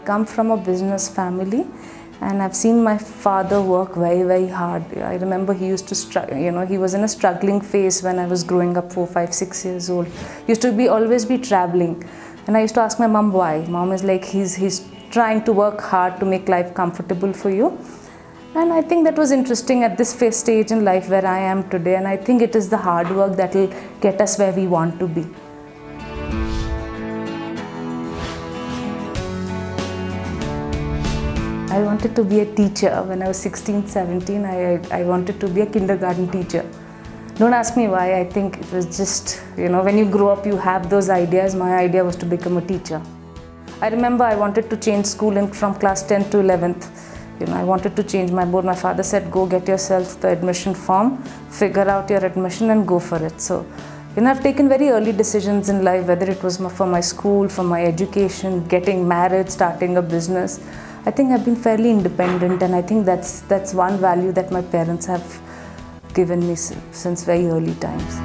come from a business family, and I've seen my father work very, very hard. I remember he used to he was in a struggling phase when I was growing up, 4, 5, 6 years old. He used to always be traveling. And I used to ask my mom why. Mom is like, he's trying to work hard to make life comfortable for you. And I think that was interesting at this stage in life where I am today. And I think it is the hard work that will get us where we want to be. I wanted to be a teacher. When I was 16, 17, I wanted to be a kindergarten teacher. Don't ask me why. I think it was just, when you grow up, you have those ideas. My idea was to become a teacher. I remember I wanted to change school from class 10 to 11th. I wanted to change my board. My father said, go get yourself the admission form, figure out your admission and go for it. So, I've taken very early decisions in life, whether it was for my school, for my education, getting married, starting a business. I think I've been fairly independent, and I think that's one value that my parents have given me since very early times.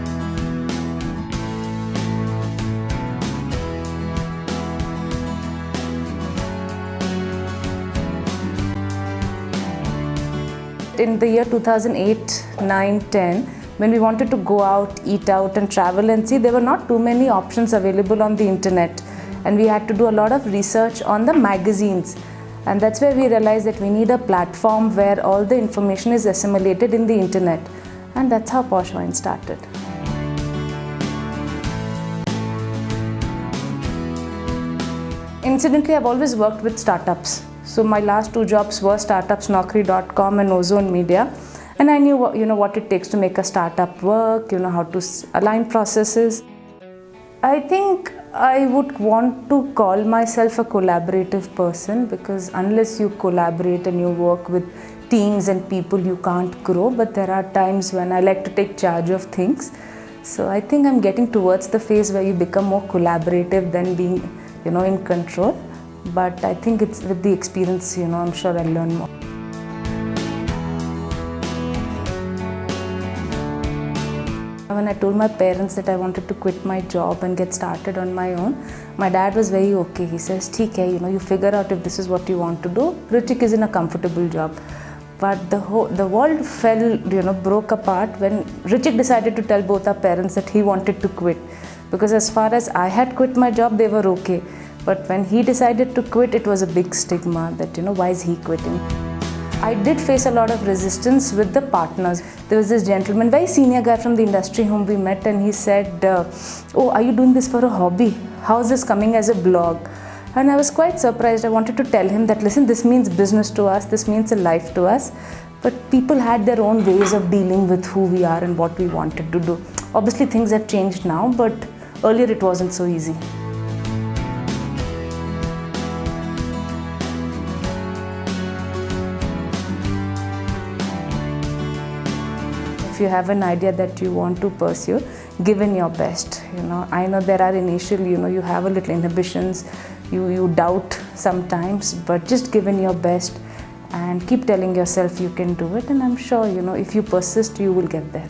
In the year 2008, 9, 10, when we wanted to go out, eat out and travel and see, there were not too many options available on the internet, and we had to do a lot of research on the magazines. And that's where we realized that we need a platform where all the information is assimilated in the internet. And that's how Posh Wine started. Incidentally, I've always worked with startups. So my last 2 jobs were startups, Naukri.com and Ozone Media. And I knew what it takes to make a startup work, how to align processes. I think I would want to call myself a collaborative person, because unless you collaborate and you work with teams and people, you can't grow. But there are times when I like to take charge of things. So I think I'm getting towards the phase where you become more collaborative than being, in control. But I think it's with the experience, I'm sure I'll learn more. When I told my parents that I wanted to quit my job and get started on my own, my dad was very okay. He says, "ठीक है, you figure out if this is what you want to do. Ritik is in a comfortable job." But the world broke apart when Ritik decided to tell both our parents that he wanted to quit. Because as far as I had quit my job, they were okay. But when he decided to quit, it was a big stigma that, why is he quitting? I did face a lot of resistance with the partners. There was this gentleman, very senior guy from the industry whom we met, and he said, "Oh, are you doing this for a hobby? How is this coming as a blog?" And I was quite surprised. I wanted to tell him that, listen, this means business to us, this means a life to us. But people had their own ways of dealing with who we are and what we wanted to do. Obviously, things have changed now, but earlier it wasn't so easy. If you have an idea that you want to pursue, give in your best. I know there are initial, you have a little inhibitions, you doubt sometimes, but just give in your best and keep telling yourself you can do it. And I'm sure, if you persist, you will get there.